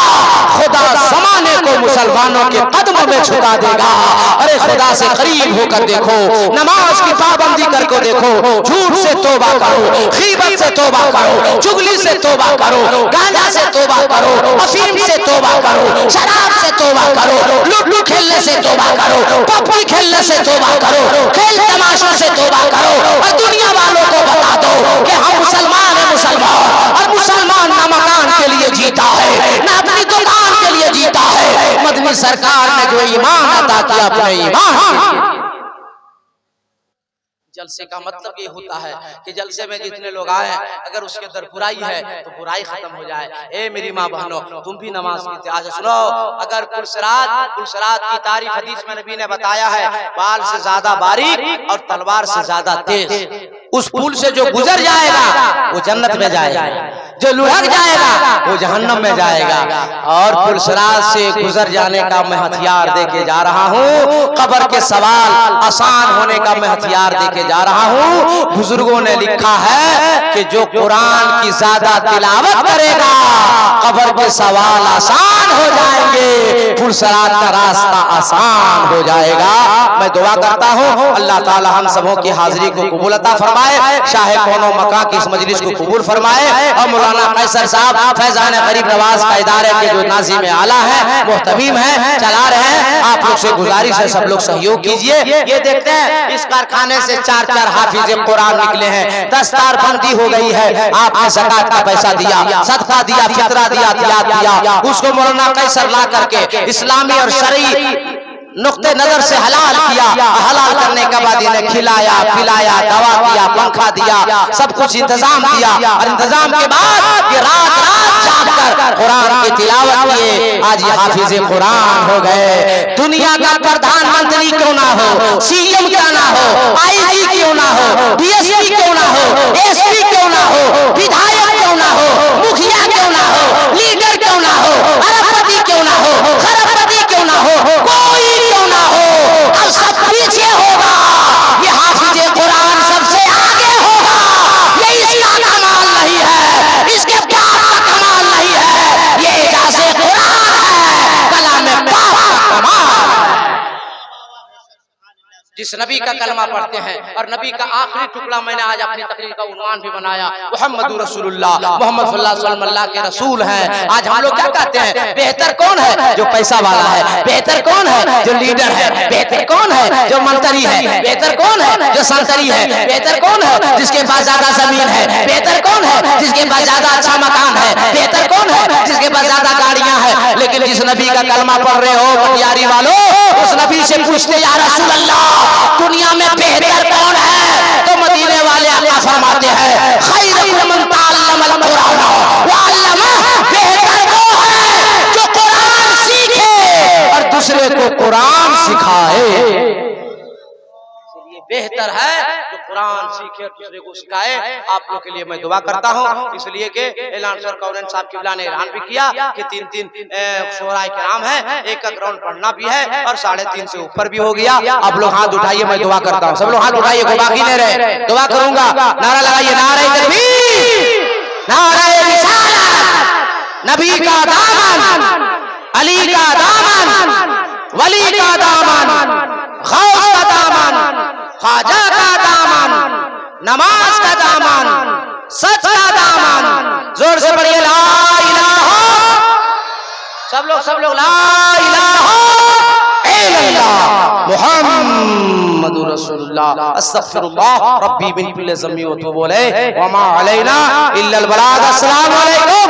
खुदा जमाने को मुसलमानों के कदमों में झुका देगा। अरे खुदा से करीब होकर देखो, नमाज की पाबंदी करके देखो, झूठ से तौबा करो, गीबत से तौबा करो, चुगली से तौबा करो, गांजा से तौबा करो, अफीम से तौबा करो, शराब से तौबा करो, लूडो खेलने से तौबा करो, पप्पी खेलने से तौबा करो, खेल तमाशों से तौबा करो, और दुनिया वालों को बता दो कि हम मुसलमान हैं, मुसलमान, और मुसलमान ना मकान के लिए जीता है, ना अपनी दुकान के लिए जीता है। मदनी सरकार ने जो ईमान अता किया अपने ईमान, जलसे का मतलब ये होता है कि जलसे में जितने लोग आए, अगर उसके अंदर बुराई है तो बुराई खत्म हो जाए। ए मेरी माँ बहनों, तुम भी नमाज की आज सुनो। अगर पुलसरात की तारीफ हदीस में नबी ने बताया है, बाल से ज्यादा बारीक और तलवार से ज्यादा तेज, उस पुल से जो गुजर जाएगा वो जन्नत में जाएगा, जो लुढ़क जाएगा वो जहन्नम में जाएगा। और पुलसरात से गुजर जाने का मैं हथियार देके जा रहा हूँ, कब्र के सवाल आसान होने का मैं हथियार देके जा रहा हूँ। बुजुर्गों ने लिखा है कि जो कुरान की ज्यादा तिलावत करेगा कब्र के सवाल आसान हो जाएंगे, पुलसरात का रास्ता आसान हो जाएगा। मैं दुआ करता हूँ अल्लाह ताला हम सबों की हाजिरी को कबूल अता फरमाए, शाहे कौनो मका की इस मजलिस को कबूल फरमाए, और मौलाना कैसर साहब फैजान गरीब नवाज का इदारे के जो नाज़िम आला है, मुहतमीम है, चला रहे हैं, आप लोग से गुजारिश है सब लोग सहयोग कीजिए। ये देखते हैं इस कारखाने से 4 हाफिज कुरान निकले हैं, दस्तारबंदी हो गई है, आपने ज़कात का पैसा दिया, सदका दिया, फितरा दिया, तियात दिया, उसको मौलाना कैसर ला करके इस्लामी और शरई नुक्ते नजर से हलाल किया, हलाल करने के बाद इन्हें खिलाया, पिलाया, दवा किया, पंखा दिया, सब कुछ इंतजाम दिया, और इंतजाम के बाद ये रात जागकर कुरान की तिलावत किए, आज ये हाफिज कुरान हो गए। दुनिया का प्रधानमंत्री क्यों ना हो, सीएम क्यों ना हो, आईजी क्यों ना हो, डीएसपी क्यों ना हो, एसपी क्यों ना हो, विधायक क्यों ना हो, मुखिया क्यों ना हो, लीडर क्यों ना हो, अरबपति क्यों ना हो, खरबपति क्यों ना हो, कोई क्यों ना हो, अब सब पीछे होगा, ये हाफिज कुरान सबसे आगे होगा। ये इसका कमाल नहीं है, इसके प्यार का कमाल नहीं है, ये इजाज़े कुरान है, कलाम पाक का कमाल है। जिस नबी का कलमा पढ़ते हैं, और नबी का आखिरी टुकड़ा मैंने आज अपनी तकरीर का उन्वान भी बनाया, मुहम्मद रसूलुल्लाह, मोहम्मद सल्लल्लाहु अलैहि वसल्लम अल्लाह के रसूल हैं। आज हम लोग क्या कहते हैं, बेहतर कौन है, जो पैसा वाला है, बेहतर कौन है, जो लीडर है, बेहतर कौन है, जो मंत्री है, बेहतर कौन है, जो संतरी है, बेहतर कौन है, जिसके पास ज्यादा जमीन है, बेहतर कौन है, जिसके पास ज्यादा अच्छा मकान है, बेहतर कौन है, जिसके पास ज्यादा गाड़ियां हैं। लेकिन जिस नबी का कलमा पढ़ रहे हो पटियारी वालों, उस नबी से पूछते या रसूल अल्लाह दुनिया में बेहतर कौन है, तो मदीने वाले अल्लाह फरमाते हैं खैरुकुम मन तअल्लमल कुरान व अल्लमह, बेहतर वो है जो कुरान सीखे और दूसरे को कुरान सिखाए। बेहतर है जो कुरान सीखे और दूसरे को सिखाए। आप लोग के लिए मैं दुआ करता हूँ, इसलिए कि ऐलान सर कौरन साहब किबला ने ऐलान भी किया कि 3 शोराए किराम है, एक राउंड पढ़ना भी है और 3.5 से ऊपर भी हो गया। आप लोग हाथ उठाइए, मैं दुआ करता हूँ, सब लोग हाथ उठाइए, कोई बाकी नहीं रहे, दुआ करूंगा। नारा लगाइए, नारे तकबीर, नारे रिसालत, नबी का दामन, अली का दामन, वली का दामन, गौस का दामन, ख्वाजा का दामन, नमाज का दामन, सच का दामन। जोर से पढ़िए ला इलाहा, सब लोग ला इलाहा इल्लल्लाह मुहम्मदुर रसूलुल्लाह अस्तगफिरुल्लाह रब्बी मिन कुल्ली ज़म्बी व तूबू अलैहि व मा अलैना इल्लल बलाग। अस्सलामु अलैकुम।